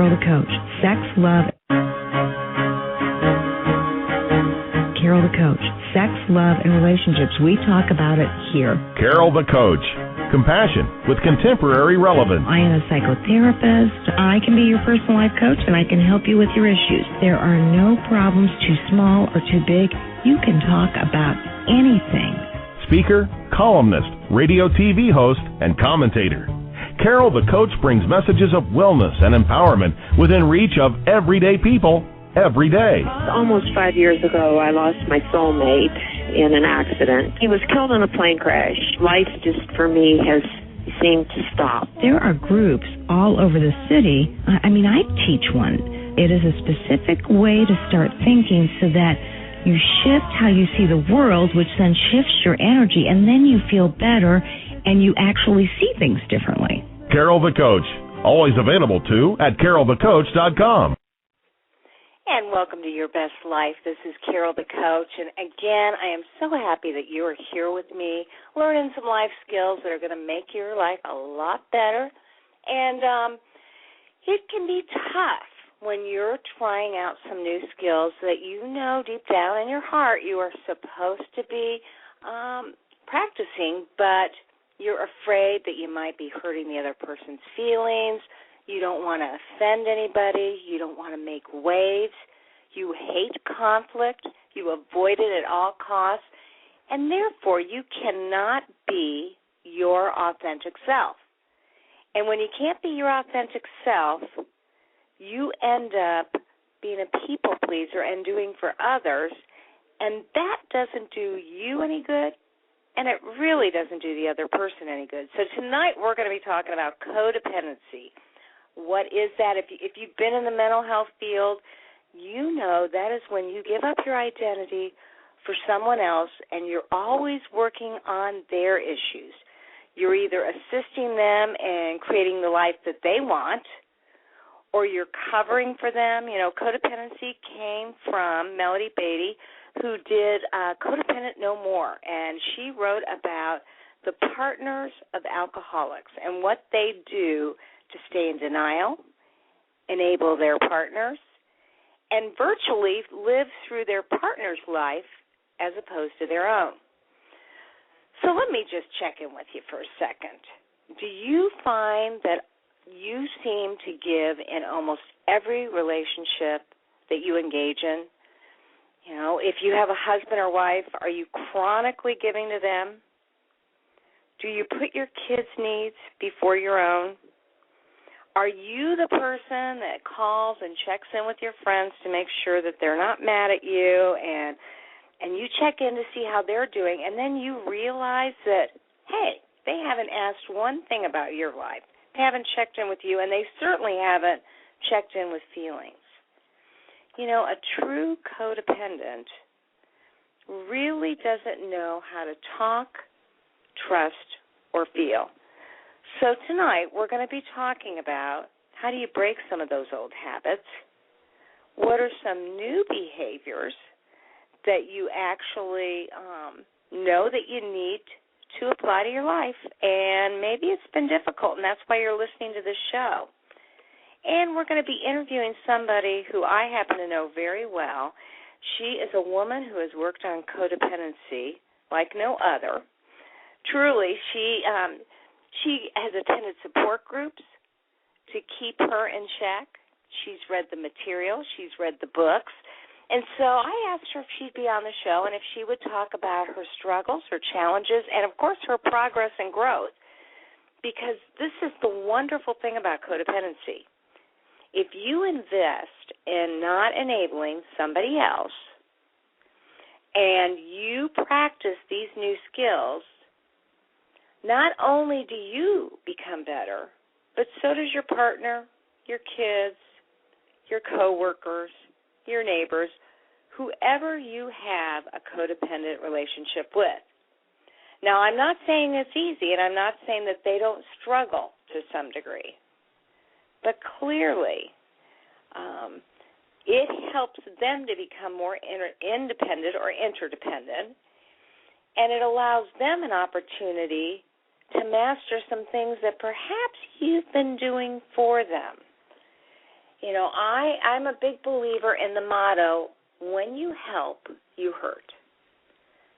Carol the Coach. Sex, love. Carol the Coach. Sex, love, and relationships. We talk about it here. Carol the Coach. Compassion with contemporary relevance. I am a psychotherapist. I can be your personal life coach, and I can help you with your issues. There are no problems too small or too big. You can talk about anything. Speaker, columnist, radio TV host, and commentator. Carol the Coach brings messages of wellness and empowerment within reach of everyday people every day. Almost 5 years ago, I lost my soulmate in an accident. He was killed in a plane crash. Life just, for me, has seemed to stop. There are groups all over the city. I teach one. It is a specific way to start thinking so that you shift how you see the world, which then shifts your energy, and then you feel better and you actually see things differently. Carol the Coach. Always available, too, at carolthecoach.com. And welcome to Your Best Life. This is Carol the Coach. And again, I am so happy that you are here with me, learning some life skills that are going to make your life a lot better. And it can be tough when you're trying out some new skills that you know deep down in your heart you are supposed to be practicing, but you're afraid that you might be hurting the other person's feelings. You don't want to offend anybody. You don't want to make waves. You hate conflict. You avoid it at all costs. And therefore, you cannot be your authentic self. And when you can't be your authentic self, you end up being a people pleaser and doing for others, and that doesn't do you any good, and it really doesn't do the other person any good. So tonight we're going to be talking about codependency. What is that? If you've been in the mental health field, you know that is when you give up your identity for someone else and you're always working on their issues. You're either assisting them in creating the life that they want, or you're covering for them. You know, codependency came from Melody Beatty, who did Codependent No More, and she wrote about the partners of alcoholics and what they do to stay in denial, enable their partners, and virtually live through their partner's life as opposed to their own. So let me just check in with you for a second. Do you find that you seem to give in almost every relationship that you engage in? You know, if you have a husband or wife, are you chronically giving to them? Do you put your kids' needs before your own? Are you the person that calls and checks in with your friends to make sure that they're not mad at you, and you check in to see how they're doing, and then you realize that, hey, they haven't asked one thing about your life. They haven't checked in with you, and they certainly haven't checked in with feelings. You know, a true codependent really doesn't know how to talk, trust, or feel. So tonight we're going to be talking about how do you break some of those old habits, what are some new behaviors that you actually know that you need to apply to your life, and maybe it's been difficult, and that's why you're listening to this show. And we're going to be interviewing somebody who I happen to know very well. She is a woman who has worked on codependency like no other. Truly, she has attended support groups to keep her in check. She's read the material. She's read the books. And so I asked her if she'd be on the show and if she would talk about her struggles, her challenges, and, of course, her progress and growth, because this is the wonderful thing about codependency. If you invest in not enabling somebody else and you practice these new skills, not only do you become better, but so does your partner, your kids, your coworkers, your neighbors, whoever you have a codependent relationship with. Now, I'm not saying it's easy, and I'm not saying that they don't struggle to some degree, but clearly it helps them to become more independent or interdependent, and it allows them an opportunity to master some things that perhaps you've been doing for them. You know, I'm a big believer in the motto, when you help, you hurt.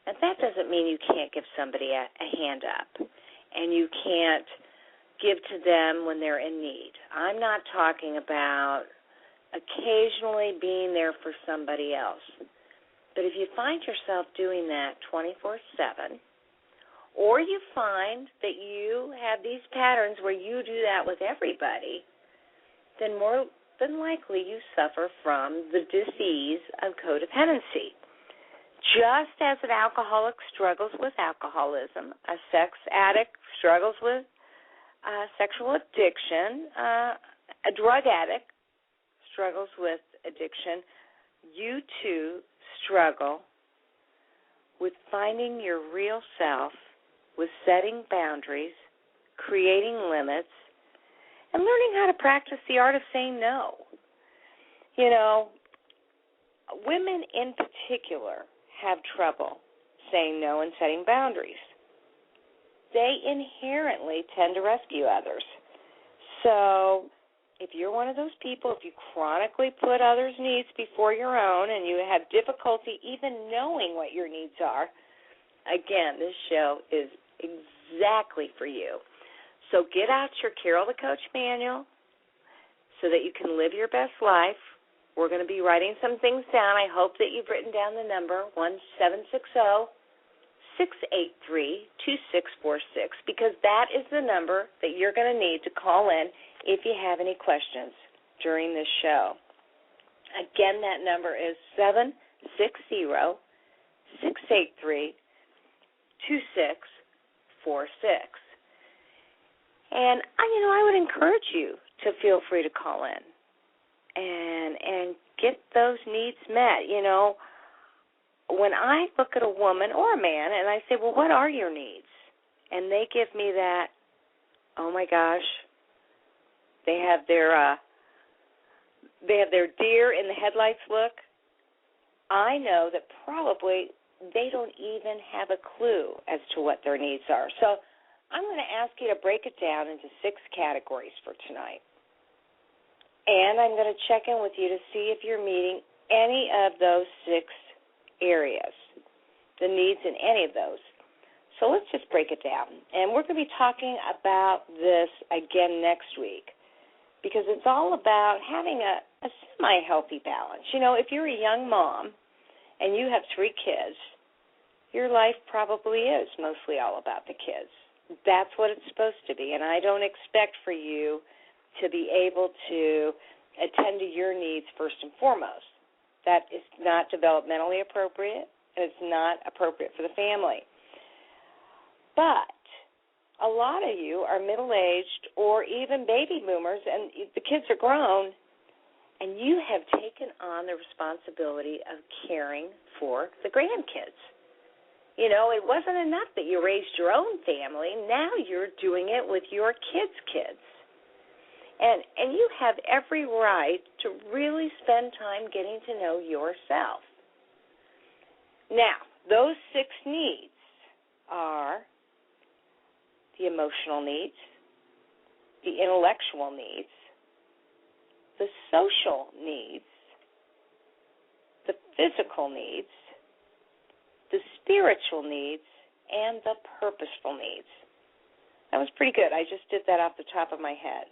And that doesn't mean you can't give somebody a hand up and you can't give to them when they're in need. I'm not talking about occasionally being there for somebody else. But if you find yourself doing that 24/7, or you find that you have these patterns where you do that with everybody, then more than likely you suffer from the disease of codependency. Just as an alcoholic struggles with alcoholism, a sex addict struggles with sexual addiction, a drug addict struggles with addiction, you too struggle with finding your real self, with setting boundaries, creating limits, and learning how to practice the art of saying no. You know, women in particular have trouble saying no and setting boundaries. They inherently tend to rescue others. So if you're one of those people, if you chronically put others' needs before your own and you have difficulty even knowing what your needs are, again, this show is exactly for you. So get out your Carol the Coach manual so that you can live your best life. We're going to be writing some things down. I hope that you've written down the number 1-760-683-2646, because that is the number that you're going to need to call in if you have any questions during this show. Again, that number is 760-683-2646. And, I would encourage you to feel free to call in and get those needs met. You know, when I look at a woman or a man and I say, well, what are your needs? And they give me that, oh, my gosh, they have their deer in the headlights look, I know that probably they don't even have a clue as to what their needs are. So I'm going to ask you to break it down into 6 categories for tonight. And I'm going to check in with you to see if you're meeting any of those 6 areas, the needs in any of those. So let's just break it down. And we're going to be talking about this again next week, because it's all about having a semi-healthy balance. You know, if you're a young mom and you have 3 kids, your life probably is mostly all about the kids. That's what it's supposed to be, and I don't expect for you to be able to attend to your needs first and foremost. That is not developmentally appropriate, and it's not appropriate for the family. But a lot of you are middle-aged or even baby boomers, and the kids are grown, and you have taken on the responsibility of caring for the grandkids. You know, it wasn't enough that you raised your own family. Now you're doing it with your kids' kids. And you have every right to really spend time getting to know yourself. Now, those 6 needs are the emotional needs, the intellectual needs, the social needs, the physical needs, the spiritual needs, and the purposeful needs. That was pretty good. I just did that off the top of my head.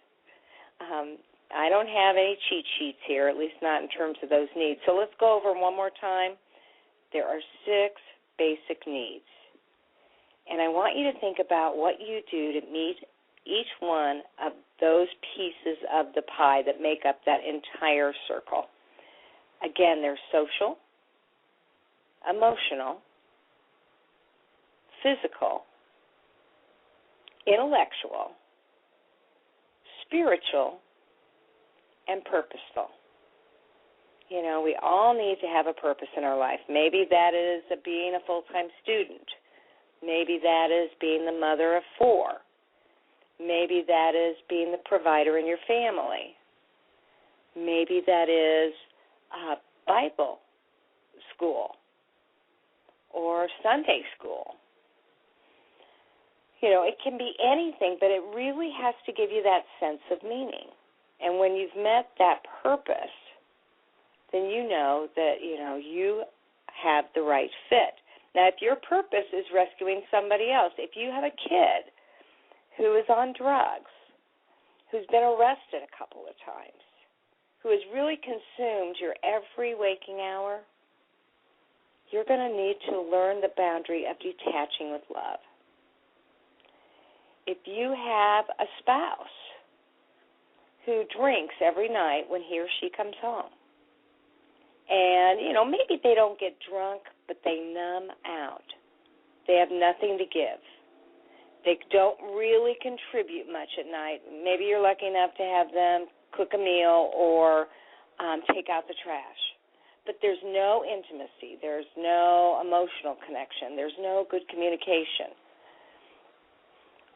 I don't have any cheat sheets here, at least not in terms of those needs. So let's go over them one more time. There are 6 basic needs. And I want you to think about what you do to meet each one of those pieces of the pie that make up that entire circle. Again, they're social, emotional, physical, intellectual, spiritual, and purposeful. You know, we all need to have a purpose in our life. Maybe that is being a full-time student. Maybe that is being the mother of 4. Maybe that is being the provider in your family. Maybe that is Bible school or Sunday school. You know, it can be anything, but it really has to give you that sense of meaning. And when you've met that purpose, then you know that, you have the right fit. Now, if your purpose is rescuing somebody else, if you have a kid who is on drugs, who's been arrested a couple of times, who has really consumed your every waking hour, you're going to need to learn the boundary of detaching with love. If you have a spouse who drinks every night when he or she comes home, and, maybe they don't get drunk, but they numb out. They have nothing to give. They don't really contribute much at night. Maybe you're lucky enough to have them cook a meal or take out the trash. But there's no intimacy. There's no emotional connection. There's no good communication.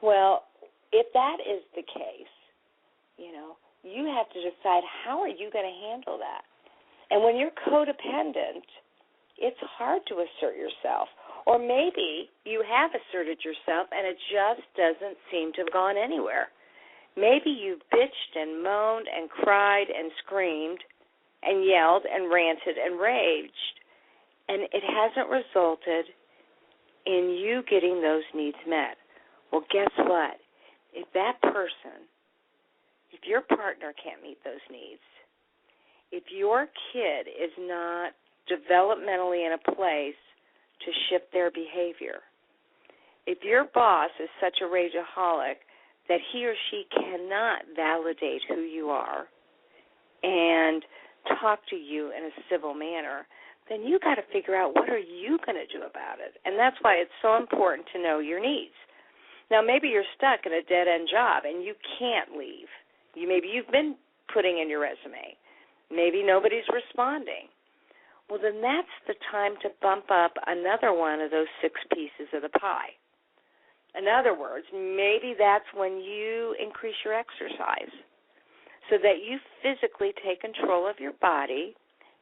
Well, if that is the case, you have to decide how are you going to handle that. And when you're codependent, it's hard to assert yourself. Or maybe you have asserted yourself and it just doesn't seem to have gone anywhere. Maybe you've bitched and moaned and cried and screamed and yelled and ranted and raged, and it hasn't resulted in you getting those needs met. Well, guess what? If your partner can't meet those needs, if your kid is not developmentally in a place to shift their behavior, if your boss is such a rageaholic that he or she cannot validate who you are and talk to you in a civil manner, then you got to figure out what are you going to do about it. And that's why it's so important to know your needs. Now, maybe you're stuck in a dead-end job and you can't leave. Maybe you've been putting in your resume. Maybe nobody's responding. Well, then that's the time to bump up another one of those 6 pieces of the pie. In other words, maybe that's when you increase your exercise so that you physically take control of your body,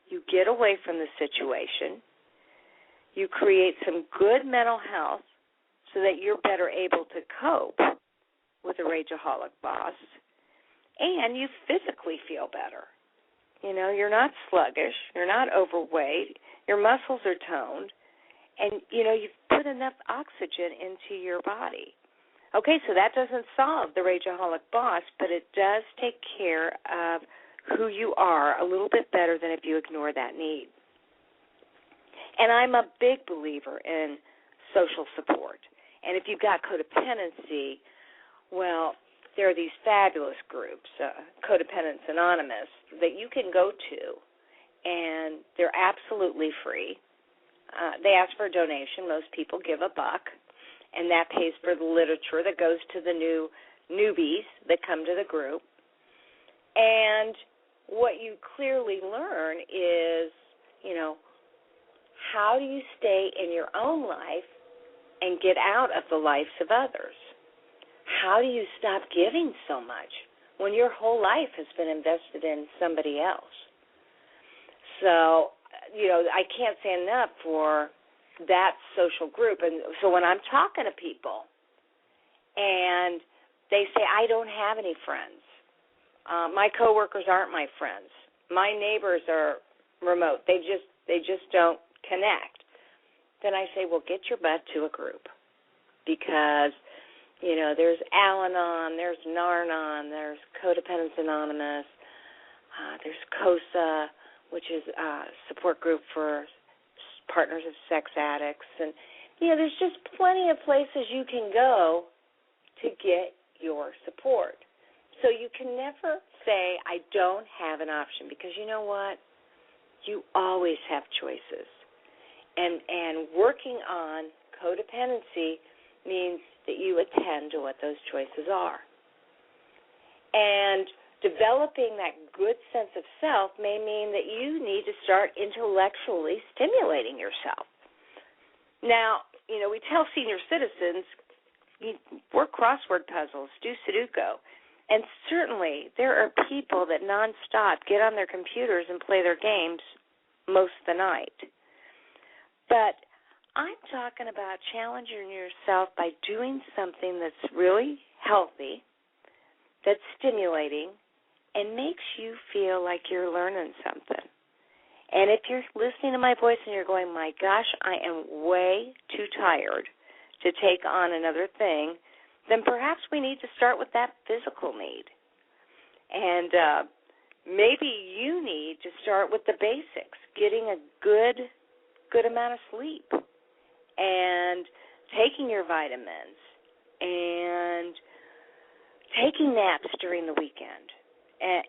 you get away from the situation, you create some good mental health so that you're better able to cope with a rageaholic boss, and you physically feel better. You're not sluggish, you're not overweight, your muscles are toned, and, you've put enough oxygen into your body. Okay, so that doesn't solve the rageaholic boss, but it does take care of who you are a little bit better than if you ignore that need. And I'm a big believer in social support. And if you've got codependency, well, there are these fabulous groups, Codependents Anonymous, that you can go to, and they're absolutely free. They ask for a donation. Most people give $1, and that pays for the literature that goes to the new newbies that come to the group. And what you clearly learn is, how do you stay in your own life and get out of the lives of others? How do you stop giving so much when your whole life has been invested in somebody else? So, I can't say enough for that social group. And so when I'm talking to people and they say, I don't have any friends, my coworkers aren't my friends, my neighbors are remote, they just don't connect, then I say, well, get your butt to a group, because there's Al-Anon, there's Nar-Anon, there's Codependents Anonymous, there's CODA, which is a support group for partners of sex addicts. And, there's just plenty of places you can go to get your support. So you can never say, I don't have an option, because you know what? You always have choices. And working on codependency means that you attend to what those choices are. And developing that good sense of self may mean that you need to start intellectually stimulating yourself. Now, we tell senior citizens, work crossword puzzles, do Sudoku. And certainly there are people that nonstop get on their computers and play their games most of the night. But I'm talking about challenging yourself by doing something that's really healthy, that's stimulating, and makes you feel like you're learning something. And if you're listening to my voice and you're going, my gosh, I am way too tired to take on another thing, then perhaps we need to start with that physical need. And maybe you need to start with the basics, getting a good amount of sleep and taking your vitamins and taking naps during the weekend.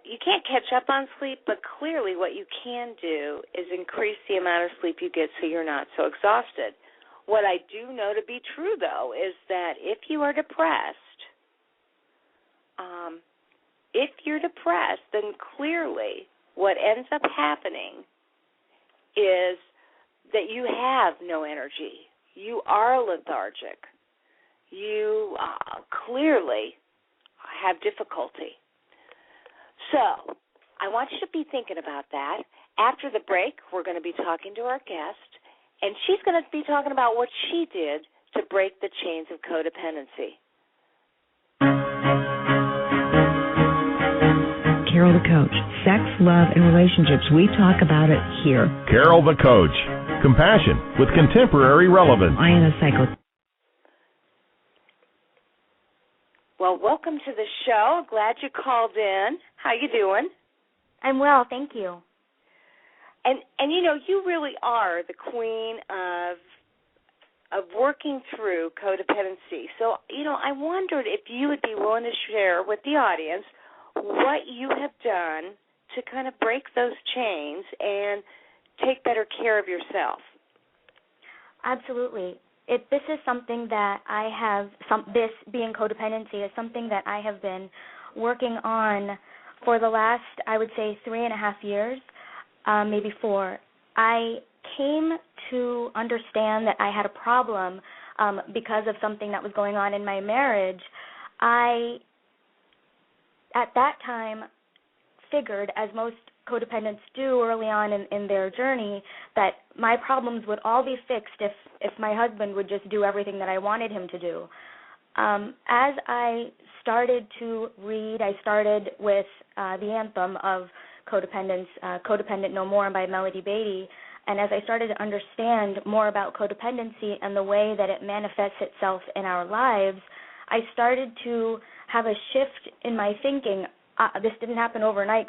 You can't catch up on sleep, but clearly what you can do is increase the amount of sleep you get so you're not so exhausted. What I do know to be true, though, is that if you are depressed, then clearly what ends up happening is that you have no energy. You are lethargic. You clearly have difficulty. So I want you to be thinking about that. After the break, we're going to be talking to our guest, and she's going to be talking about what she did to break the chains of codependency. Carol the Coach. Sex, love, and relationships. We talk about it here. Carol the Coach. Compassion with contemporary relevance. I am a psycho. Well, welcome to the show. Glad you called in. How you doing? I'm well, thank you. And you know, you really are the queen of working through codependency. So, you know, I wondered if you would be willing to share with the audience what you have done to kind of break those chains and take better care of yourself. Absolutely. This is something that I have, this being codependency is something that I have been working on for the last, I would say, 3.5 years, maybe 4. I came to understand that I had a problem because of something that was going on in my marriage. I, at that time, figured, as most codependents do early on in their journey, that my problems would all be fixed if my husband would just do everything that I wanted him to do. As I started to read, I started with the anthem of codependence, Codependent No More by Melody Beattie, and as I started to understand more about codependency and the way that it manifests itself in our lives, I started to have a shift in my thinking. This didn't happen overnight,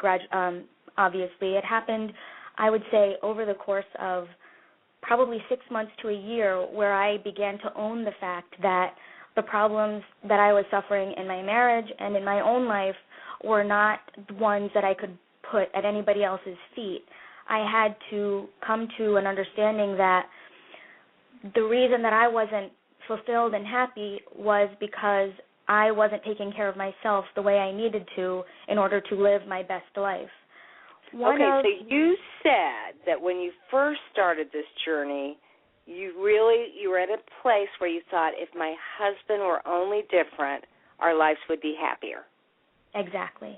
obviously. It happened, I would say, over the course of probably 6 months to a year, where I began to own the fact that the problems that I was suffering in my marriage and in my own life were not ones that I could put at anybody else's feet. I had to come to an understanding that the reason that I wasn't fulfilled and happy was because I wasn't taking care of myself the way I needed to in order to live my best life. So you said that when you first started this journey, you were at a place where you thought, if my husband were only different, our lives would be happier. Exactly.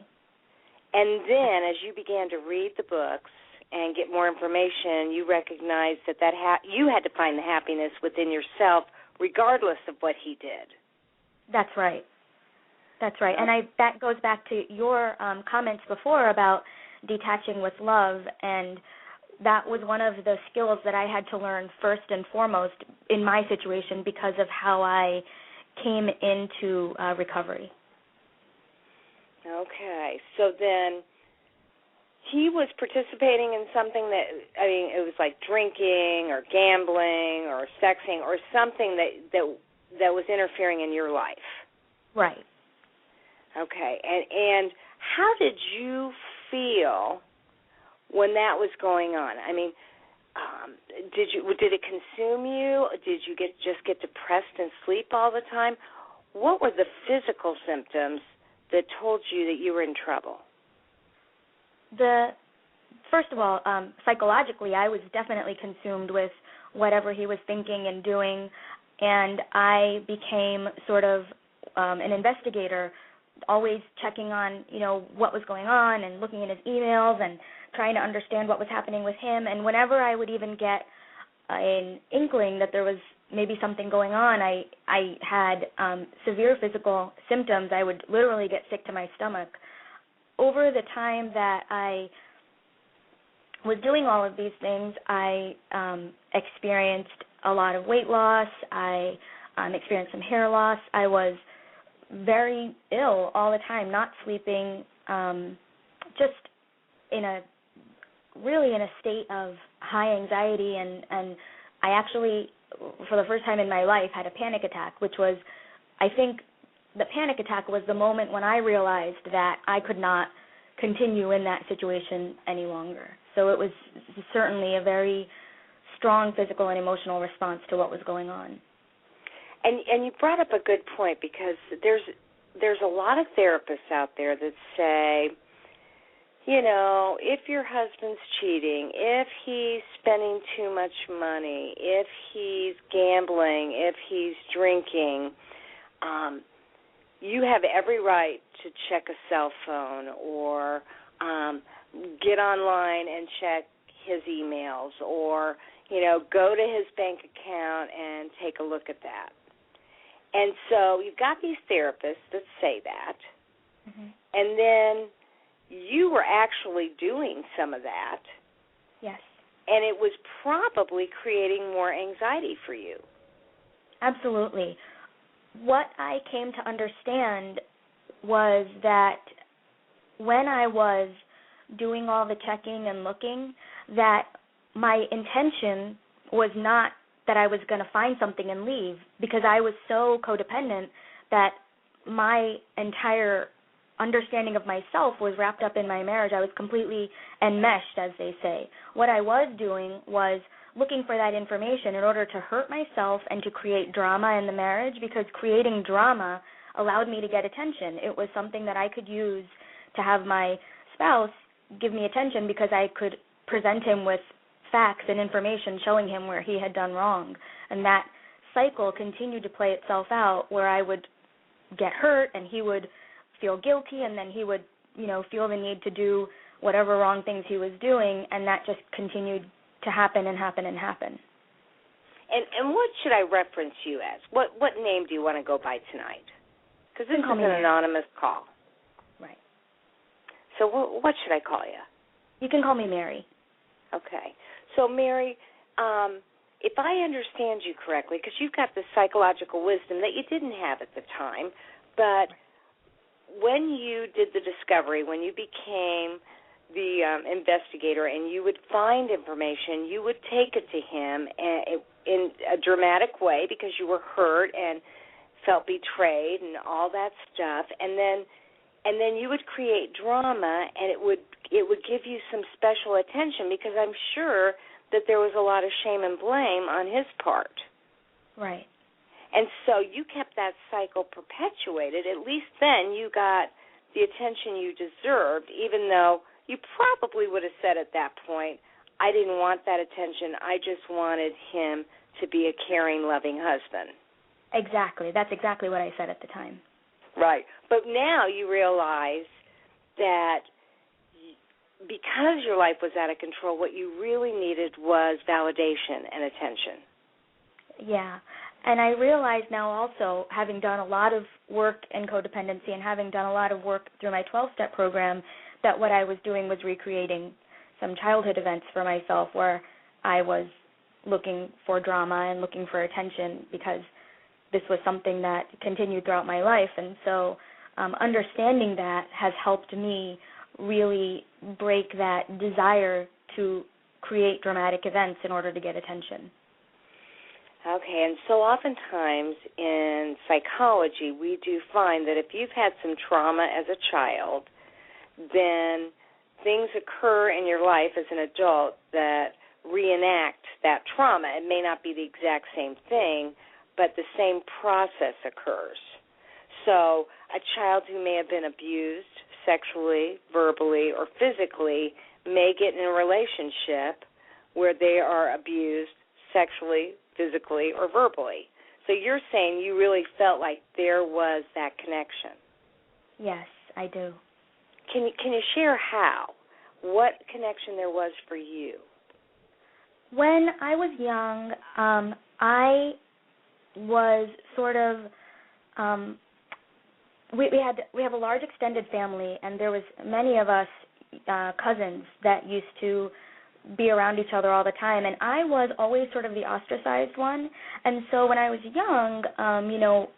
And then as you began to read the books and get more information, you recognized that you had to find the happiness within yourself regardless of what he did. That's right. That's right. And that goes back to your comments before about detaching with love, and that was one of the skills that I had to learn first and foremost in my situation because of how I came into recovery. Okay. So then he was participating in something that, I mean, it was like drinking or gambling or sexing or something that was interfering in your life. Right. Okay. And how did you feel when that was going on? I mean, did it consume you? Did you just get depressed and sleep all the time? What were the physical symptoms that told you that you were in trouble? First of all, psychologically, I was definitely consumed with whatever he was thinking and doing, and I became sort of an investigator, always checking on, what was going on and looking at his emails and trying to understand what was happening with him. And whenever I would even get an inkling that there was maybe something going on, I had severe physical symptoms. I would literally get sick to my stomach. over the time that I was doing all of these things, I experienced a lot of weight loss. I experienced some hair loss. I was very ill all the time, not sleeping, just in a state of high anxiety, and I actually, for the first time in my life, had a panic attack, which was, I think the panic attack was the moment when I realized that I could not continue in that situation any longer. So it was certainly a very strong physical and emotional response to what was going on. And you brought up a good point, because there's a lot of therapists out there that say, you know, if your husband's cheating, if he's spending too much money, if he's gambling, if he's drinking, you have every right to check a cell phone or get online and check his emails, or, you know, go to his bank account and take a look at that. And so you've got these therapists that say that, and then you were actually doing some of that. Yes. And it was probably creating more anxiety for you. Absolutely. What I came to understand was that when I was doing all the checking and looking, that my intention was not that I was going to find something and leave, because I was so codependent that my entire understanding of myself was wrapped up in my marriage. I was completely enmeshed, as they say. What I was doing was looking for that information in order to hurt myself and to create drama in the marriage, because creating drama allowed me to get attention. It was something that I could use to have my spouse give me attention, because I could present him with facts and information showing him where he had done wrong. And that cycle continued to play itself out, where I would get hurt and he would feel guilty, and then he would, you know, feel the need to do whatever wrong things he was doing, and that just continued to happen and happen and happen. And what should I reference you as? What name do you want to go by tonight? Because this is an anonymous call. Right. So what should I call you? You can call me Mary. Okay. So, Mary, if I understand you correctly, because you've got the psychological wisdom that you didn't have at the time, but when you did the discovery, when you became the investigator and you would find information, you would take it to him in a dramatic way, because you were hurt and felt betrayed and all that stuff, and then you would create drama, and it would give you some special attention, because I'm sure that there was a lot of shame and blame on his part. Right. And so you kept that cycle perpetuated. At least then you got the attention you deserved, even though you probably would have said at that point, I didn't want that attention. I just wanted him to be a caring, loving husband. Exactly. That's exactly what I said at the time. Right. But now you realize that because your life was out of control, what you really needed was validation and attention. Yeah. And I realize now also, having done a lot of work in codependency and having done a lot of work through my 12-step program, that what I was doing was recreating some childhood events for myself where I was looking for drama and looking for attention, because this was something that continued throughout my life. And so understanding that has helped me really break that desire to create dramatic events in order to get attention. Okay, and so oftentimes in psychology, we do find that if you've had some trauma as a child, then things occur in your life as an adult that reenact that trauma. It may not be the exact same thing, but the same process occurs. So a child who may have been abused sexually, verbally, or physically may get in a relationship where they are abused sexually, physically, or verbally. So you're saying you really felt like there was that connection. Yes, I do. Can you share how? What connection there was for you? When I was young, I was sort of we have a large extended family, and there was many of us cousins that used to be around each other all the time, and I was always sort of the ostracized one. And so when I was young,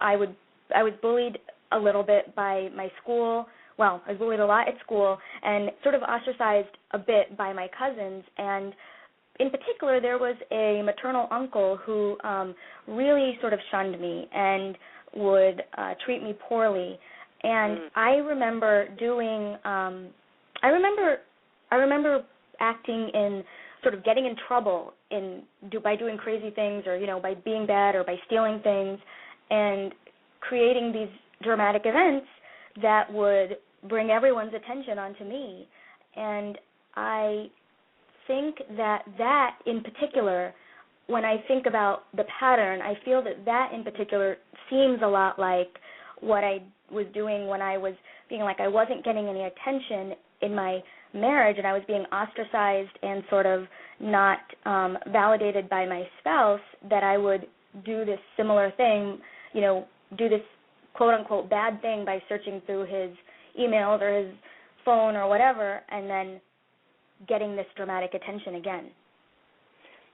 I was bullied a little bit by my school. Well, I was bullied a lot at school and sort of ostracized a bit by my cousins. And in particular, there was a maternal uncle who really sort of shunned me and would treat me poorly. And I remember I remember acting in sort of getting in trouble by doing crazy things, or by being bad or by stealing things, and creating these dramatic events that would bring everyone's attention onto me. And I think that in particular, when I think about the pattern, I feel that in particular seems a lot like what I was doing when I was being like I wasn't getting any attention in my marriage, and I was being ostracized and sort of not validated by my spouse, that I would do this similar thing, do this quote-unquote bad thing by searching through his emails or his phone or whatever, and then getting this dramatic attention again.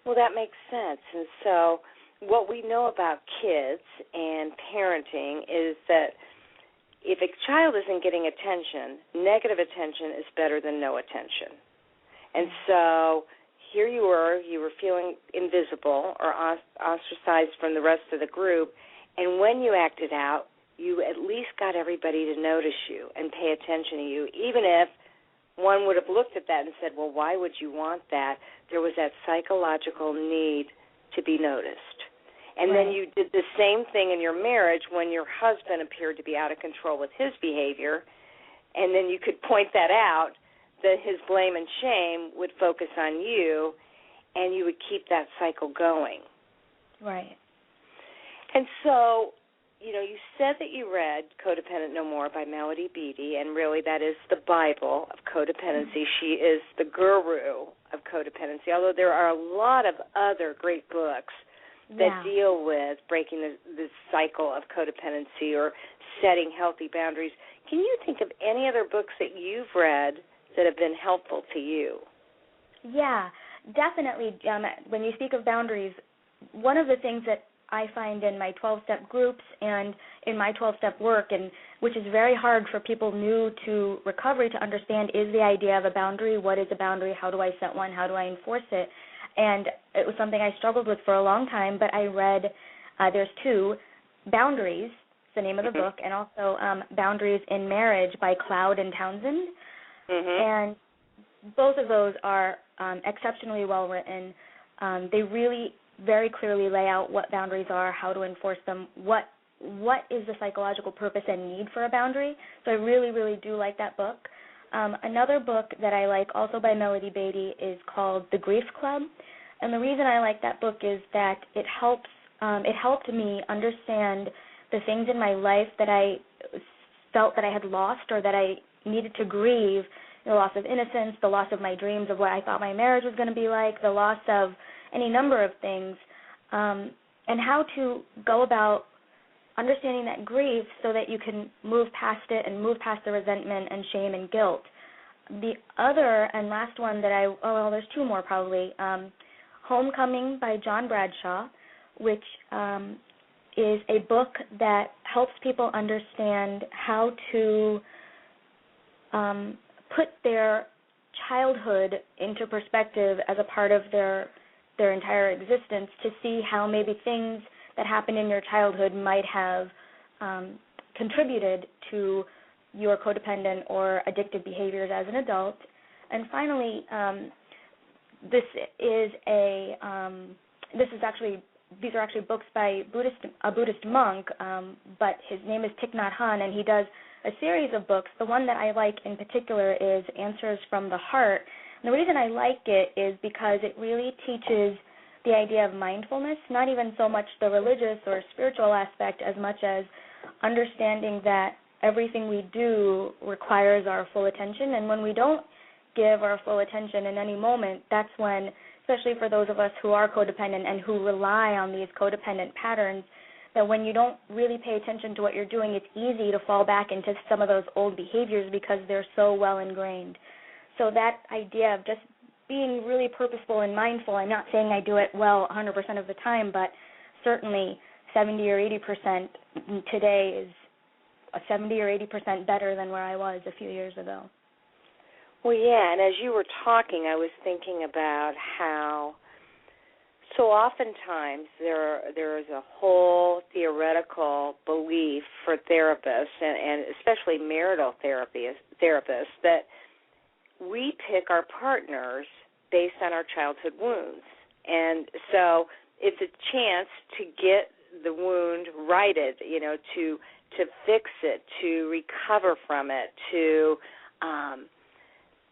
Well, that makes sense. And so what we know about kids and parenting is that if a child isn't getting attention, negative attention is better than no attention. And so here you were feeling invisible or ostracized from the rest of the group, and when you acted out, you at least got everybody to notice you and pay attention to you, even if one would have looked at that and said, well, why would you want that? There was that psychological need to be noticed. And then you did the same thing in your marriage when your husband appeared to be out of control with his behavior, and then you could point that out, that his blame and shame would focus on you, and you would keep that cycle going. Right. And so, you said that you read Codependent No More by Melody Beattie, and really that is the Bible of codependency. She is the guru of codependency, although there are a lot of other great books that deal with breaking the cycle of codependency or setting healthy boundaries. Can you think of any other books that you've read that have been helpful to you? Yeah, definitely. When you speak of boundaries, one of the things that I find in my 12-step groups and in my 12-step work, and which is very hard for people new to recovery to understand, is the idea of a boundary. What is a boundary? How do I set one? How do I enforce it? And it was something I struggled with for a long time, but I read, there's two, Boundaries, the name of the book, and also Boundaries in Marriage by Cloud and Townsend. And both of those are exceptionally well written. They really very clearly lay out what boundaries are, how to enforce them, what is the psychological purpose and need for a boundary. So I really, really do like that book. Another book that I like, also by Melody Beattie, is called The Grief Club. And the reason I like that book is that it helped me understand the things in my life that I felt that I had lost or that I needed to grieve, the loss of innocence, the loss of my dreams of what I thought my marriage was going to be like, the loss of any number of things, and how to go about understanding that grief so that you can move past it and move past the resentment and shame and guilt. The other and last one that there's two more probably, Homecoming by John Bradshaw, which is a book that helps people understand how to put their childhood into perspective as a part of their entire existence, to see how maybe things that happened in your childhood might have contributed to your codependent or addictive behaviors as an adult. And finally, these are actually books by a Buddhist monk, but his name is Thich Nhat Hanh, and he does a series of books. The one that I like in particular is Answers from the Heart. And the reason I like it is because it really teaches the idea of mindfulness, not even so much the religious or spiritual aspect as much as understanding that everything we do requires our full attention, and when we don't give our full attention in any moment, that's when, especially for those of us who are codependent and who rely on these codependent patterns, that when you don't really pay attention to what you're doing, it's easy to fall back into some of those old behaviors because they're so well ingrained. So that idea of just being really purposeful and mindful, I'm not saying I do it well 100% of the time, but certainly 70 or 80% today is 70 or 80% better than where I was a few years ago. Well, yeah, and as you were talking, I was thinking about how so oftentimes there is a whole theoretical belief for therapists, and especially marital therapists, that we pick our partners based on our childhood wounds. And so it's a chance to get the wound righted, to fix it, to recover from it, to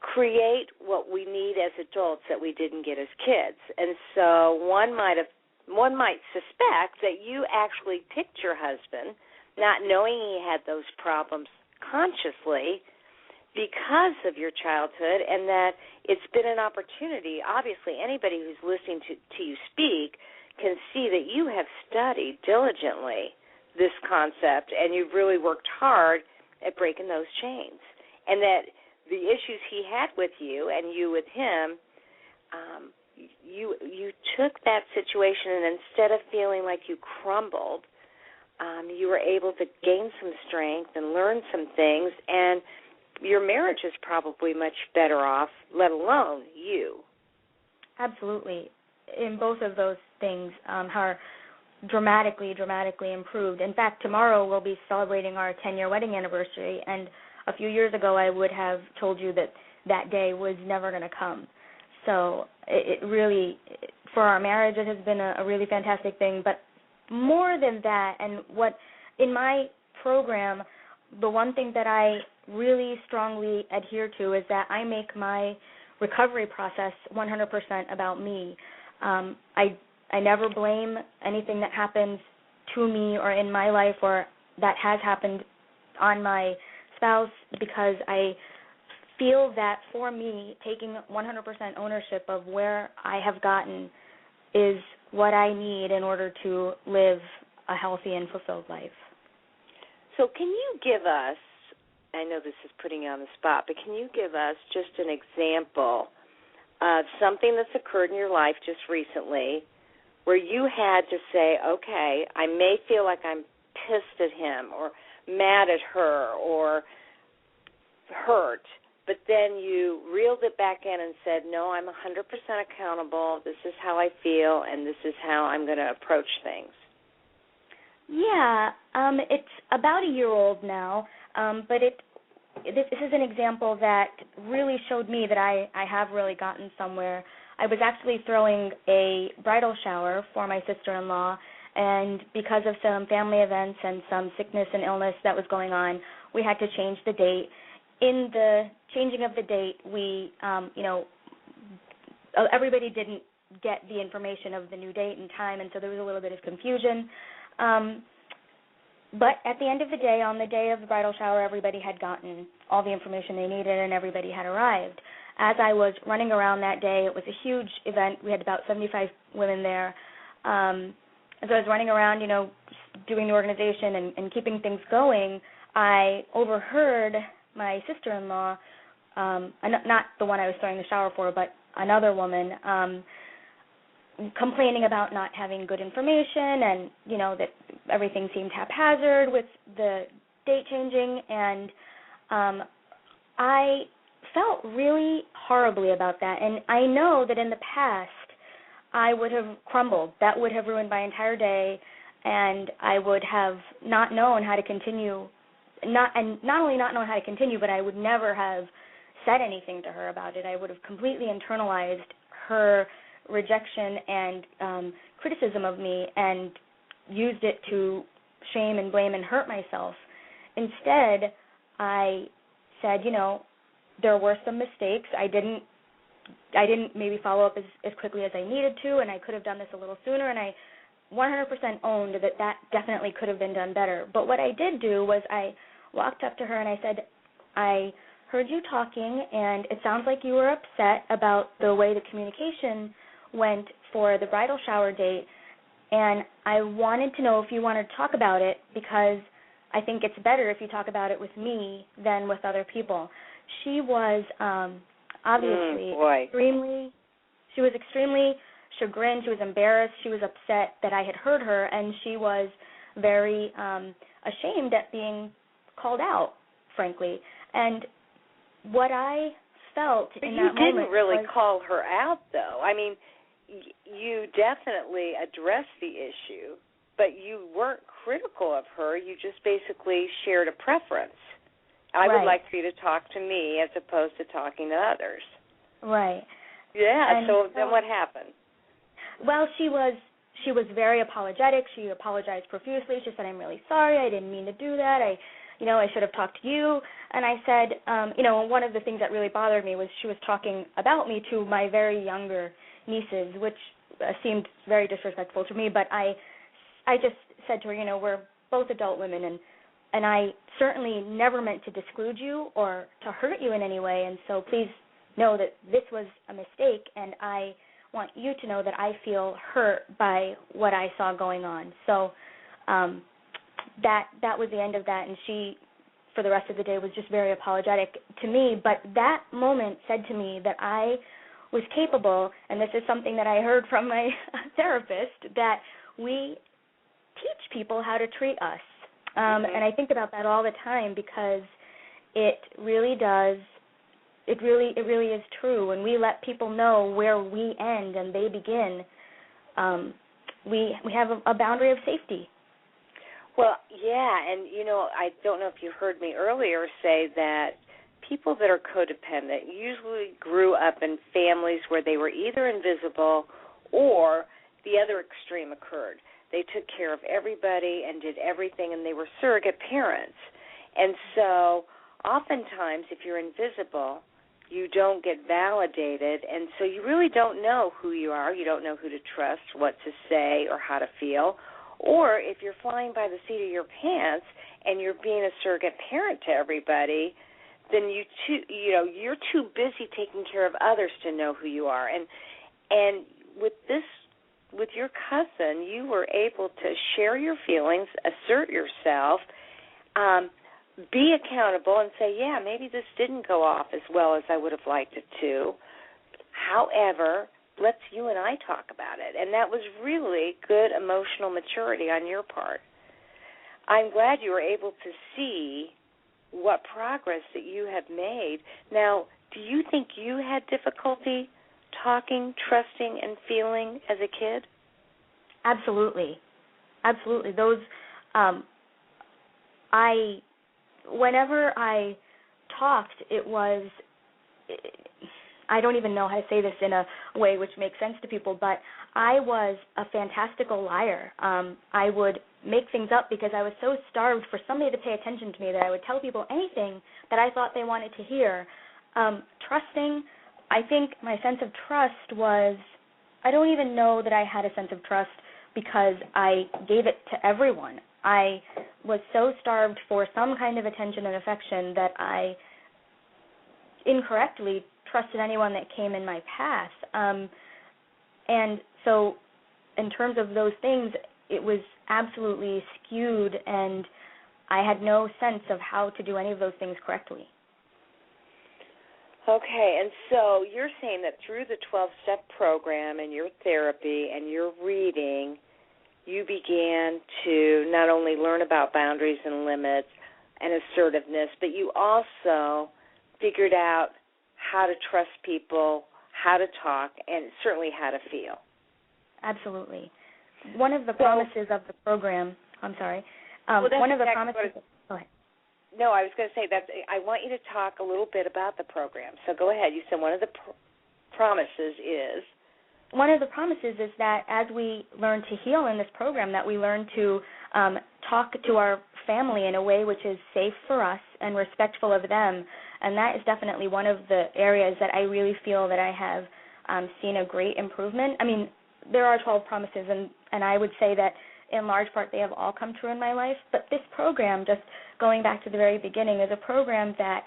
create what we need as adults that we didn't get as kids. And so one might suspect that you actually picked your husband, not knowing he had those problems consciously because of your childhood, and that it's been an opportunity. Obviously, anybody who's listening to you speak can see that you have studied diligently this concept, and you've really worked hard at breaking those chains, and that the issues he had with you and you with him, you took that situation, and instead of feeling like you crumbled, you were able to gain some strength and learn some things, and your marriage is probably much better off, let alone you. Absolutely. In both of those things are dramatically improved. In fact, tomorrow we'll be celebrating our 10-year wedding anniversary, and a few years ago I would have told you that day was never going to come. So it really, for our marriage, it has been a really fantastic thing. But more than that, and what in my program, the one thing that I really strongly adhere to is that I make my recovery process 100% about me. I never blame anything that happens to me or in my life or that has happened on my spouse, because I feel that for me, taking 100% ownership of where I have gotten is what I need in order to live a healthy and fulfilled life. So can you give us, I know this is putting you on the spot, but can you give us just an example of something that's occurred in your life just recently where you had to say, okay, I may feel like I'm pissed at him or mad at her or hurt, but then you reeled it back in and said, no, I'm 100% accountable, this is how I feel, and this is how I'm going to approach things? Yeah, it's about a year old now, but this is an example that really showed me that I have really gotten somewhere. I was actually throwing a bridal shower for my sister-in-law, and because of some family events and some sickness and illness that was going on, we had to change the date. In the changing of the date, we, everybody didn't get the information of the new date and time, and so there was a little bit of confusion. But at the end of the day, on the day of the bridal shower, everybody had gotten all the information they needed and everybody had arrived. As I was running around that day, it was a huge event. We had about 75 women there. As I was running around, doing the organization and keeping things going, I overheard my sister-in-law, not the one I was throwing the shower for, but another woman, complaining about not having good information and, that everything seemed haphazard with the date changing. And I felt really horribly about that. And I know that in the past I would have crumbled. That would have ruined my entire day, and I would have not known how to continue. Not only not known how to continue, but I would never have said anything to her about it. I would have completely internalized her rejection and criticism of me and used it to shame and blame and hurt myself. Instead, I said, there were some mistakes. I didn't maybe follow up as quickly as I needed to, and I could have done this a little sooner, and I 100% owned that definitely could have been done better. But what I did do was I walked up to her and I said, I heard you talking, and it sounds like you were upset about the way the communication went for the bridal shower date, And I wanted to know if you wanted to talk about it, because I think it's better if you talk about it with me than with other people. She was obviously extremely chagrined. She was embarrassed. She was upset that I had hurt her, and she was very ashamed at being called out, frankly. And what I felt in that moment... But you didn't really call her out, though. I mean, you definitely addressed the issue, but you weren't critical of her. You just basically shared a preference. I would like for you to talk to me as opposed to talking to others. Right. Yeah, and so then what happened? Well, she was very apologetic. She apologized profusely. She said, "I'm really sorry. I didn't mean to do that. I should have talked to you." And I said, one of the things that really bothered me was she was talking about me to my very younger nieces, which seemed very disrespectful to me. But I just said to her, we're both adult women, and I certainly never meant to disclude you or to hurt you in any way, and so please know that this was a mistake, and I want you to know that I feel hurt by what I saw going on. So that was the end of that, and she, for the rest of the day, was just very apologetic to me. But that moment said to me that I was capable, and this is something that I heard from my therapist, that we teach people how to treat us. And I think about that all the time, because it really does. It really is true. When we let people know where we end and they begin, we have a boundary of safety. Well, yeah, and I don't know if you heard me earlier say that people that are codependent usually grew up in families where they were either invisible or the other extreme occurred. They took care of everybody and did everything, and they were surrogate parents. And so oftentimes if you're invisible, you don't get validated, and so you really don't know who you are. You don't know who to trust, what to say, or how to feel. Or if you're flying by the seat of your pants and you're being a surrogate parent to everybody, then you're too busy taking care of others to know who you are. And with your cousin, you were able to share your feelings, assert yourself, be accountable, and say, yeah, maybe this didn't go off as well as I would have liked it to. However, let's you and I talk about it. And that was really good emotional maturity on your part. I'm glad you were able to see what progress that you have made. Now, do you think you had difficulty talking, trusting, and feeling as a kid? Absolutely. Those, whenever I talked, it was, I don't even know how to say this in a way which makes sense to people, but I was a fantastical liar. I would make things up because I was so starved for somebody to pay attention to me that I would tell people anything that I thought they wanted to hear. Trusting, I think my sense of trust was, I don't even know that I had a sense of trust because I gave it to everyone. I was so starved for some kind of attention and affection that I incorrectly trusted anyone that came in my path. And so in terms of those things, it was absolutely skewed, and I had no sense of how to do any of those things correctly. Okay, and so you're saying that through the 12-step program and your therapy and your reading, you began to not only learn about boundaries and limits and assertiveness, but you also figured out how to trust people, how to talk, and certainly how to feel. Absolutely. One of the promises of the program, I'm sorry, one of the promises, go ahead. No, I was going to say that I want you to talk a little bit about the program. So go ahead. You said one of the promises is? One of the promises is that as we learn to heal in this program, that we learn to talk to our family in a way which is safe for us and respectful of them. And that is definitely one of the areas that I really feel that I have seen a great improvement. I mean, there are 12 promises, and I would say that in large part they have all come true in my life. But this program, just going back to the very beginning, is a program that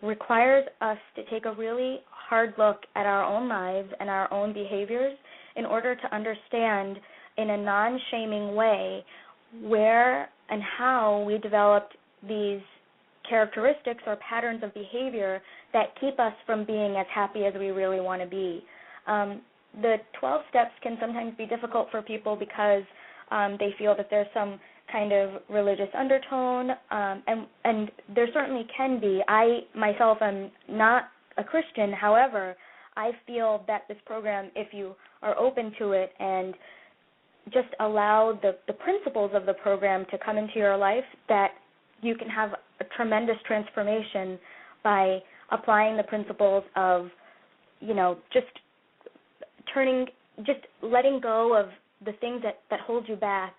requires us to take a really hard look at our own lives and our own behaviors in order to understand in a non-shaming way where and how we developed these characteristics or patterns of behavior that keep us from being as happy as we really want to be. The 12 steps can sometimes be difficult for people because they feel that there's some kind of religious undertone, and there certainly can be. I myself am not a Christian. However, I feel that this program, if you are open to it and just allow the principles of the program to come into your life, that you can have a tremendous transformation by applying the principles of, just letting go of the things that hold you back.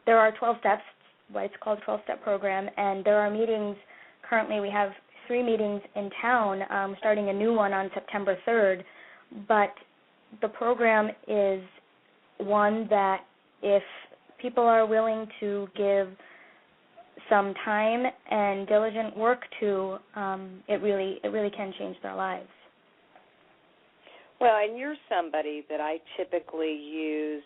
There are 12 steps, why it's called a 12-step program, and there are meetings. Currently we have 3 meetings in town, starting a new one on September 3rd, but the program is one that if people are willing to give some time and diligent work to, it really can change their lives. Well, and you're somebody that I typically use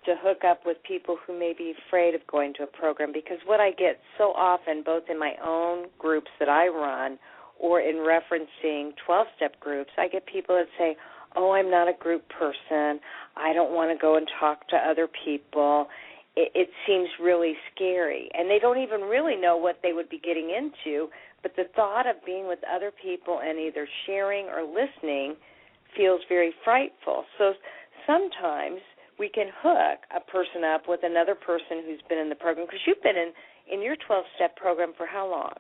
to hook up with people who may be afraid of going to a program, because what I get so often, both in my own groups that I run or in referencing 12-step groups, I get people that say, oh, I'm not a group person, I don't want to go and talk to other people, it seems really scary. And they don't even really know what they would be getting into, but the thought of being with other people and either sharing or listening feels very frightful. So sometimes we can hook a person up with another person who's been in the program, because you've been in your 12-step program for how long?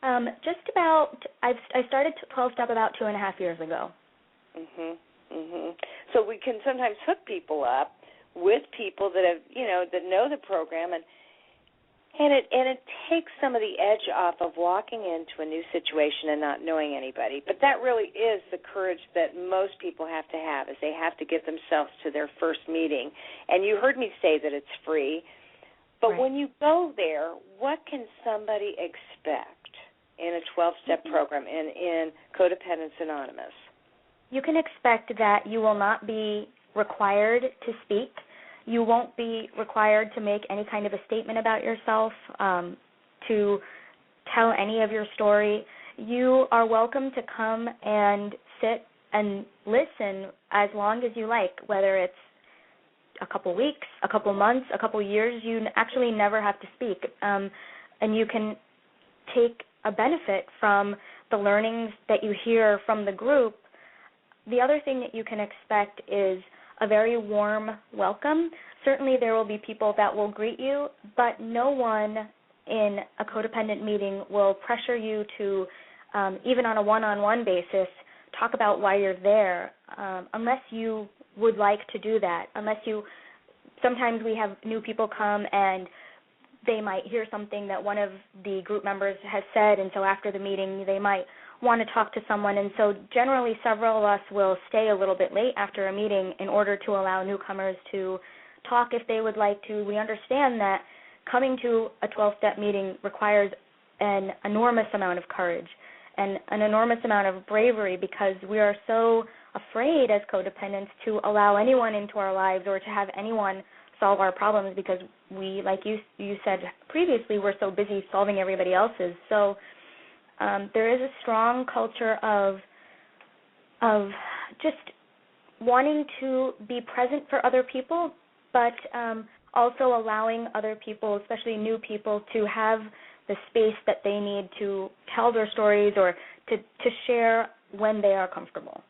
I started 12-step about 2.5 years ago. So we can sometimes hook people up with people that have, that know the program, and it takes some of the edge off of walking into a new situation and not knowing anybody. But that really is the courage that most people have to have, is they have to get themselves to their first meeting. And you heard me say that it's free, but right. When you go there, what can somebody expect in a 12-step program in Codependence Anonymous? You can expect that you will not be required to speak. You won't be required to make any kind of a statement about yourself, to tell any of your story. You are welcome to come and sit and listen as long as you like, whether it's a couple weeks, a couple months, a couple years. You actually never have to speak, and you can take a benefit from the learnings that you hear from the group. The other thing that you can expect is a very warm welcome. Certainly there will be people that will greet you, but no one in a codependent meeting will pressure you to, even on a one-on-one basis, talk about why you're there, unless you would like to do that. Sometimes we have new people come and they might hear something that one of the group members has said, and so after the meeting they might want to talk to someone, and so generally several of us will stay a little bit late after a meeting in order to allow newcomers to talk if they would like to. We understand that coming to a 12-step meeting requires an enormous amount of courage and an enormous amount of bravery, because we are so afraid as codependents to allow anyone into our lives or to have anyone solve our problems, because we, like you said previously, we're so busy solving everybody else's. So there is a strong culture of just wanting to be present for other people, but also allowing other people, especially new people, to have the space that they need to tell their stories or to share when they are comfortable.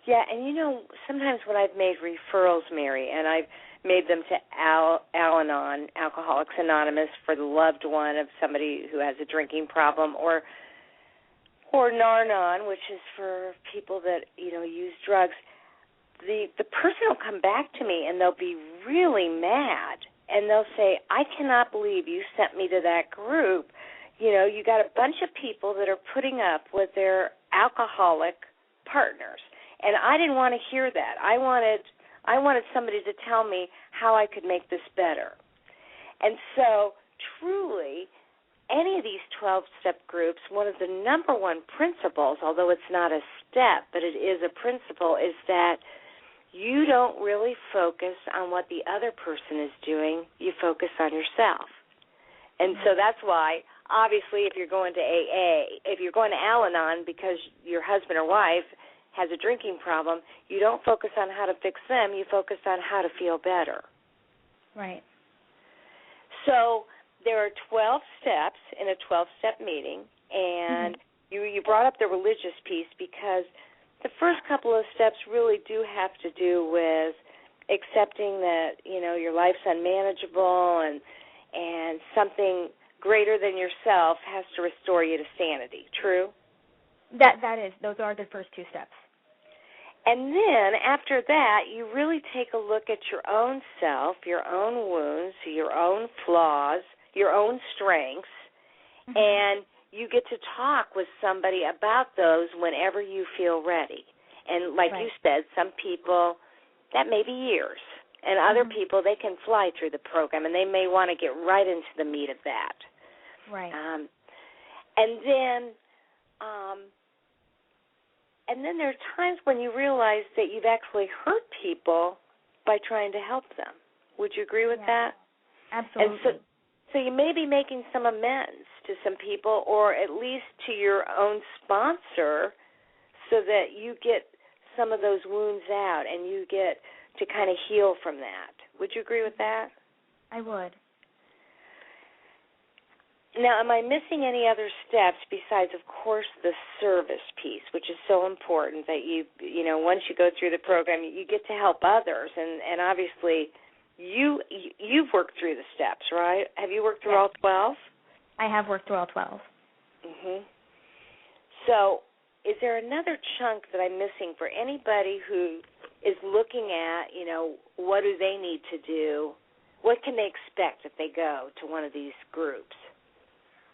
Yeah, and sometimes when I've made referrals, Mary, and I've made them to Al-Anon, Alcoholics Anonymous, for the loved one of somebody who has a drinking problem, or Nar-Anon, which is for people that, use drugs, the person will come back to me and they'll be really mad, and they'll say, I cannot believe you sent me to that group. You got a bunch of people that are putting up with their alcoholic partners, and I didn't want to hear that. I wanted somebody to tell me how I could make this better. And so, truly, any of these 12-step groups, one of the number one principles, although it's not a step, but it is a principle, is that you don't really focus on what the other person is doing. You focus on yourself. And so that's why, obviously, if you're going to AA, if you're going to Al-Anon because your husband or wife has a drinking problem, you don't focus on how to fix them. You focus on how to feel better. Right. So there are 12 steps in a 12-step meeting, and you brought up the religious piece because the first couple of steps really do have to do with accepting that, your life's unmanageable and something greater than yourself has to restore you to sanity. True? That is. Those are the first two steps. And then after that, you really take a look at your own self, your own wounds, your own flaws, your own strengths, and you get to talk with somebody about those whenever you feel ready. And like you said, some people, that may be years. And other people, they can fly through the program, and they may want to get right into the meat of that. Right. And then there are times when you realize that you've actually hurt people by trying to help them. Would you agree with that? Absolutely. And so you may be making some amends to some people, or at least to your own sponsor, so that you get some of those wounds out and you get to kind of heal from that. Would you agree with that? I would. Now, am I missing any other steps besides, of course, the service piece, which is so important that once you go through the program, you get to help others, and obviously you've worked through the steps, right? Have you worked through all 12? I have worked through all 12. So is there another chunk that I'm missing for anybody who is looking at, what do they need to do? What can they expect if they go to one of these groups?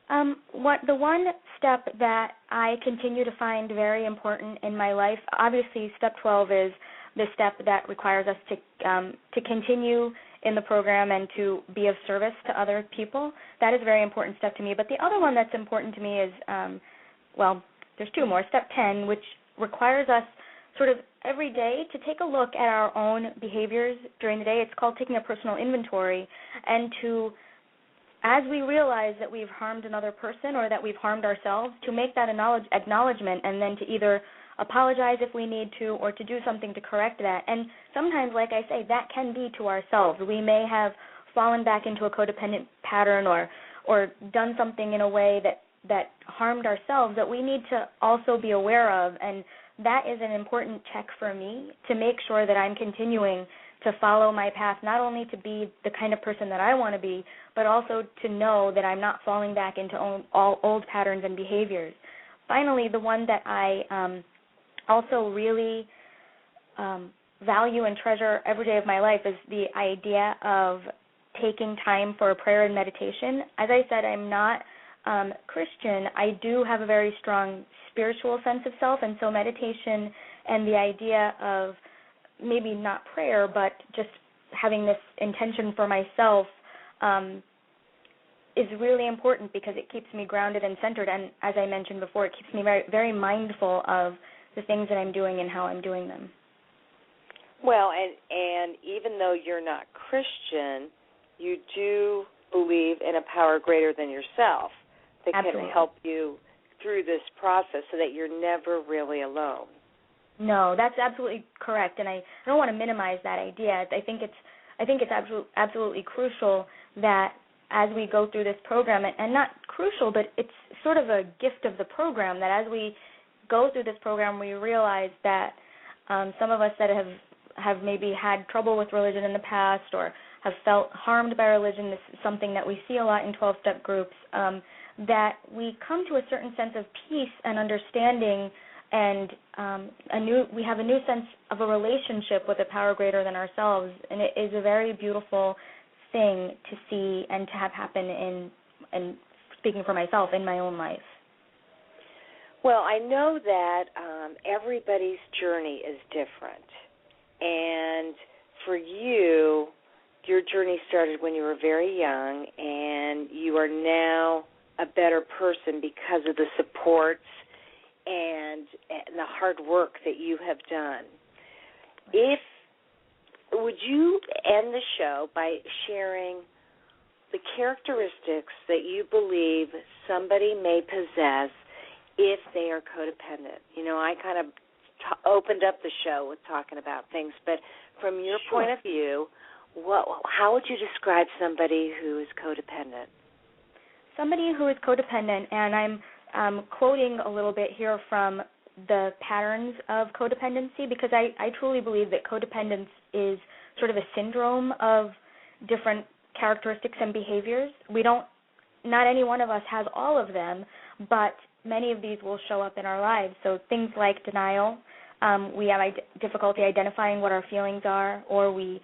The one step that I continue to find very important in my life, obviously step 12 is the step that requires us to continue in the program and to be of service to other people. That is a very important step to me. But the other one that's important to me is, there's two more. Step 10, which requires us sort of every day to take a look at our own behaviors during the day. It's called taking a personal inventory, and to, as we realize that we've harmed another person or that we've harmed ourselves, to make that acknowledgement and then to either apologize if we need to or to do something to correct that. And sometimes, like I say, that can be to ourselves. We may have fallen back into a codependent pattern or done something in a way that harmed ourselves that we need to also be aware of. And that is an important check for me to make sure that I'm continuing to follow my path, not only to be the kind of person that I want to be, but also to know that I'm not falling back into all old patterns and behaviors. Finally, the one that I also really value and treasure every day of my life is the idea of taking time for prayer and meditation. As I said, I'm not Christian. I do have a very strong spiritual sense of self, and so meditation and the idea of maybe not prayer, but just having this intention for myself is really important because it keeps me grounded and centered. And as I mentioned before, it keeps me very, very mindful of the things that I'm doing and how I'm doing them. Well, and even though you're not Christian, you do believe in a power greater than yourself that Absolutely. Can help you through this process so that you're never really alone. No, that's absolutely correct, and I don't want to minimize that idea. I think it's absolutely crucial that as we go through this program, and not crucial, but it's sort of a gift of the program, that as we go through this program, we realize that some of us that have maybe had trouble with religion in the past or have felt harmed by religion, this is something that we see a lot in 12-step groups, that we come to a certain sense of peace and understanding, and we have a new sense of a relationship with a power greater than ourselves, and it is a very beautiful thing to see and to have happen in speaking for myself, in my own life. Well, I know that everybody's journey is different, and for you, your journey started when you were very young, and you are now a better person because of the supports and the hard work that you have done. If would you end the show by sharing the characteristics that you believe somebody may possess if they are codependent? You know, I kind of opened up the show with talking about things, but from your point of view, how would you describe somebody who is codependent? Somebody who is codependent, and I'm quoting a little bit here from the patterns of codependency, because I truly believe that codependence is sort of a syndrome of different characteristics and behaviors. Not any one of us has all of them, but many of these will show up in our lives. So things like denial, we have difficulty identifying what our feelings are, or we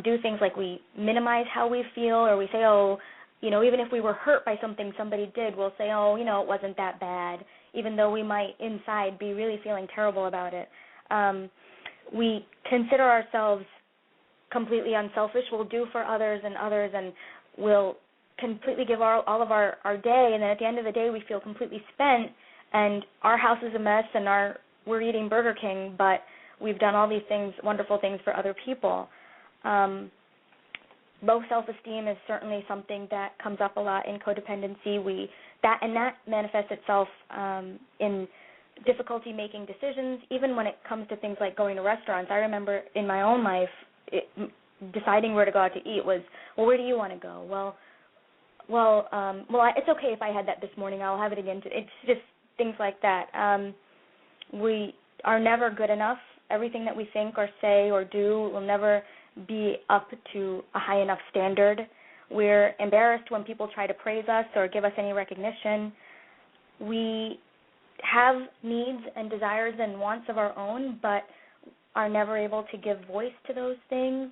do things like we minimize how we feel, or we say, oh, you know, even if we were hurt by something somebody did, we'll say, oh, you know, it wasn't that bad, even though we might inside be really feeling terrible about it. We consider ourselves completely unselfish. We'll do for others, and we'll completely give all of our day, and then at the end of the day we feel completely spent, and our house is a mess, and we're eating Burger King, but we've done all these things, wonderful things for other people. Low self-esteem is certainly something that comes up a lot in codependency. That manifests itself in difficulty making decisions, even when it comes to things like going to restaurants. I remember in my own life, deciding where to go out to eat was, well, where do you want to go? Well, it's okay if I had that this morning. I'll have it again. It's just things like that. We are never good enough. Everything that we think or say or do will never be up to a high enough standard. We're embarrassed when people try to praise us or give us any recognition. We have needs and desires and wants of our own, but are never able to give voice to those things.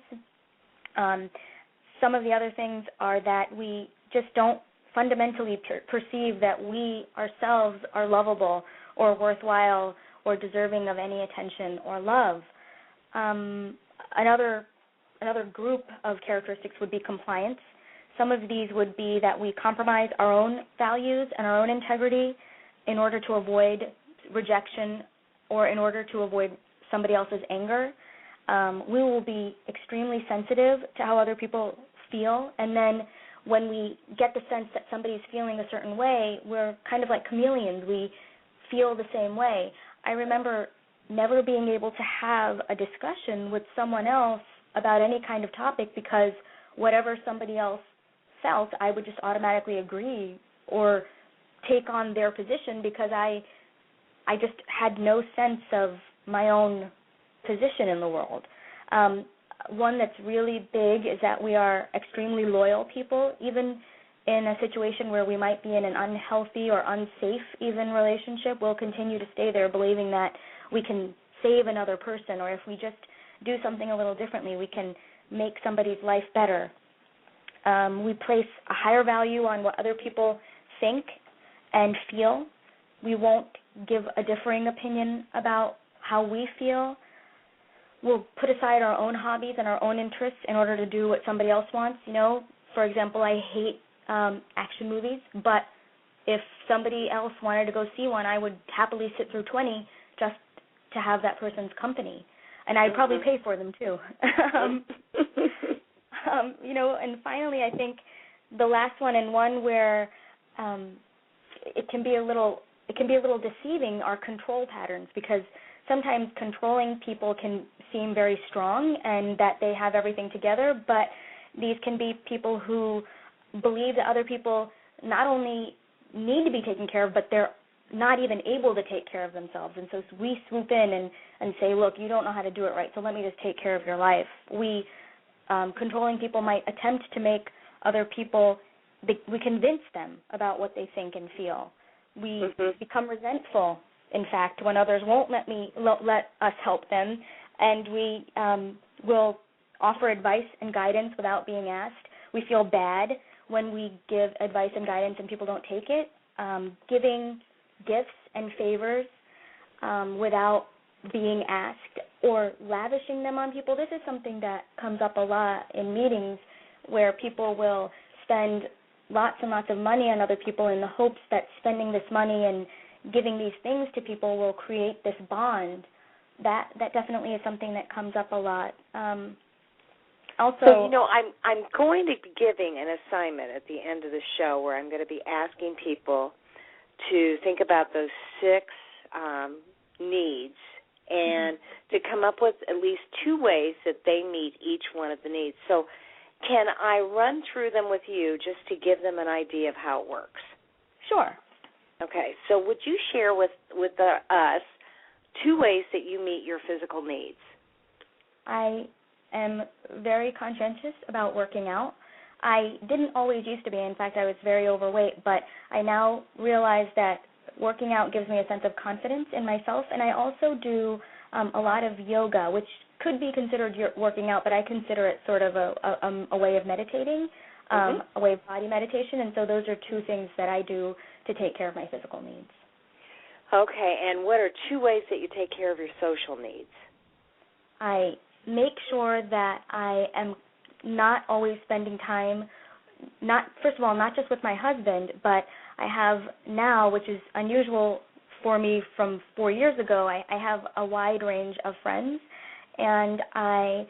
Some of the other things are that we just don't fundamentally perceive that we ourselves are lovable or worthwhile or deserving of any attention or love. Another group of characteristics would be compliance. Some of these would be that we compromise our own values and our own integrity in order to avoid rejection or in order to avoid somebody else's anger. We will be extremely sensitive to how other people feel, and then when we get the sense that somebody's feeling a certain way, we're kind of like chameleons. We feel the same way. I remember never being able to have a discussion with someone else about any kind of topic because whatever somebody else felt, I would just automatically agree or take on their position because I just had no sense of my own position in the world. One that's really big is that we are extremely loyal people, even in a situation where we might be in an unhealthy or unsafe even relationship. We'll continue to stay there believing that we can save another person, or if we just do something a little differently, we can make somebody's life better. We place a higher value on what other people think and feel. We won't give a differing opinion about how we feel. We'll put aside our own hobbies and our own interests in order to do what somebody else wants. You know, for example, I hate action movies, but if somebody else wanted to go see one, I would happily sit through 20 just to have that person's company. And I'd probably pay for them too. You know, and finally, I think the last one, and one where it can be a little deceiving, are control patterns, because sometimes controlling people can seem very strong and that they have everything together, but these can be people who believe that other people not only need to be taken care of, but they're not even able to take care of themselves. And so we swoop in and say, look, you don't know how to do it right, so let me just take care of your life. Controlling people might attempt to make other people, we convince them about what they think and feel. We become resentful, in fact, when others won't let us help them, and we will offer advice and guidance without being asked. We feel bad when we give advice and guidance and people don't take it. Giving gifts and favors without being asked, or lavishing them on people. This is something that comes up a lot in meetings, where people will spend lots and lots of money on other people in the hopes that spending this money and giving these things to people will create this bond. That definitely is something that comes up a lot. Also, so, I'm going to be giving an assignment at the end of the show where I'm going to be asking people to think about those 6 needs and to come up with at least 2 ways that they meet each one of the needs. So can I run through them with you just to give them an idea of how it works? Sure. Okay, so would you share with us 2 ways that you meet your physical needs? I am very conscientious about working out. I didn't always used to be. In fact, I was very overweight, but I now realize that working out gives me a sense of confidence in myself, and I also do a lot of yoga, which could be considered working out, but I consider it sort of a way of meditating, a way of body meditation, and so those are 2 things that I do to take care of my physical needs. Okay, and what are 2 ways that you take care of your social needs? I make sure that I am not always spending time, first of all, not just with my husband, but I have now, which is unusual for me from 4 years ago, I have a wide range of friends, and I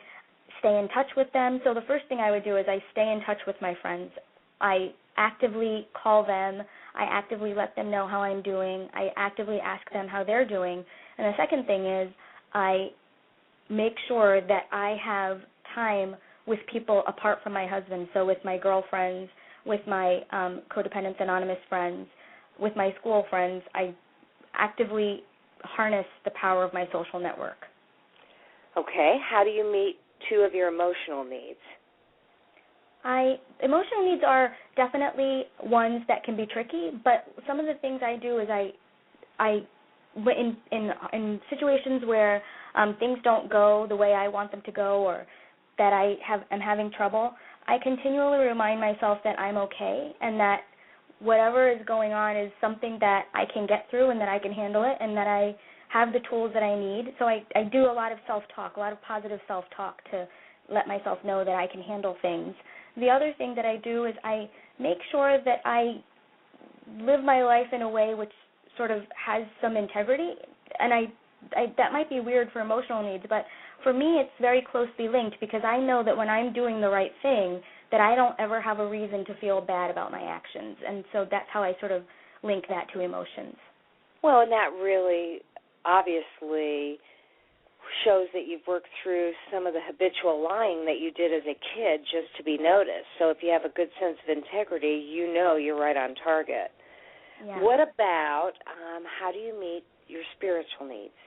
stay in touch with them. So the first thing I would do is I stay in touch with my friends. I actively call them. I actively let them know how I'm doing. I actively ask them how they're doing. And the second thing is I make sure that I have time with people apart from my husband, so with my girlfriends, with my Codependence Anonymous friends, with my school friends. I actively harness the power of my social network. Okay, how do you meet 2 of your emotional needs? Emotional needs are definitely ones that can be tricky, but some of the things I do is in situations where things don't go the way I want them to go, or that I'm having trouble, I continually remind myself that I'm okay and that whatever is going on is something that I can get through and that I can handle it and that I have the tools that I need. So I do a lot of self-talk, a lot of positive self-talk to let myself know that I can handle things. The other thing that I do is I make sure that I live my life in a way which sort of has some integrity, and I that might be weird for emotional needs, but for me it's very closely linked, because I know that when I'm doing the right thing that I don't ever have a reason to feel bad about my actions, and so that's how I sort of link that to emotions. Well, and that really obviously shows that you've worked through some of the habitual lying that you did as a kid just to be noticed. So if you have a good sense of integrity, you know you're right on target. Yeah. What about how do you meet your spiritual needs?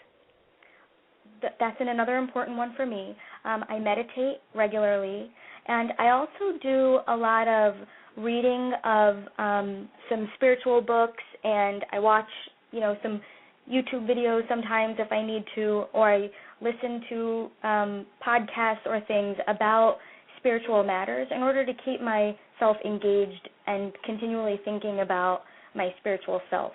That's another important one for me. I meditate regularly, and I also do a lot of reading of some spiritual books, and I watch, some YouTube videos sometimes if I need to, or I listen to podcasts or things about spiritual matters in order to keep myself engaged and continually thinking about my spiritual self.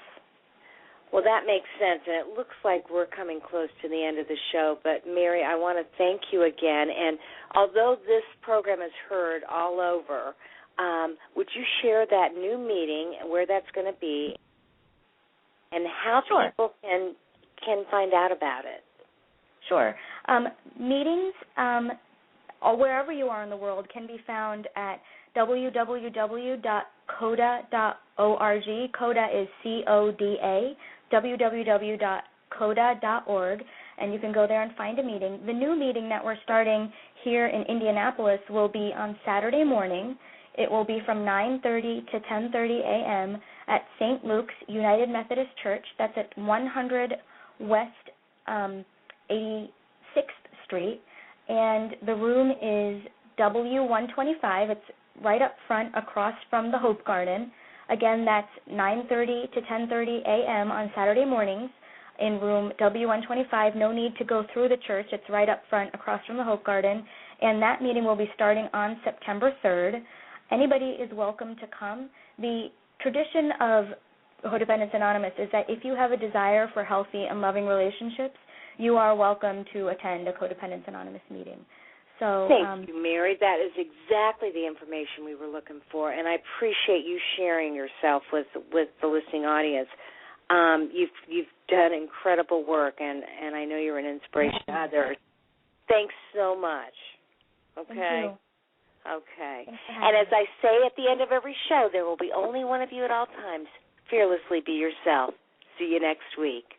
Well, that makes sense, and it looks like we're coming close to the end of the show. But, Mary, I want to thank you again. And although this program is heard all over, would you share that new meeting, where that's going to be, and how people can find out about it? Sure. Meetings, wherever you are in the world, can be found at www.coda.org. CODA is CODA. www.coda.org, and you can go there and find a meeting. The new meeting that we're starting here in Indianapolis will be on Saturday morning. It will be from 9:30 to 10:30 a.m. at St. Luke's United Methodist Church. That's at 100 West 86th Street, and the room is W125. It's right up front across from the Hope Garden. Again, that's 9:30 to 10:30 a.m. on Saturday mornings in room W125. No need to go through the church. It's right up front across from the Hope Garden. And that meeting will be starting on September 3rd. Anybody is welcome to come. The tradition of Codependence Anonymous is that if you have a desire for healthy and loving relationships, you are welcome to attend a Codependence Anonymous meeting. So, thank you, Mary. That is exactly the information we were looking for, and I appreciate you sharing yourself with the listening audience. You've done incredible work, and I know you're an inspiration to others. Thanks so much. Okay? Thank you. Okay. And as I say at the end of every show, there will be only one of you at all times. Fearlessly be yourself. See you next week.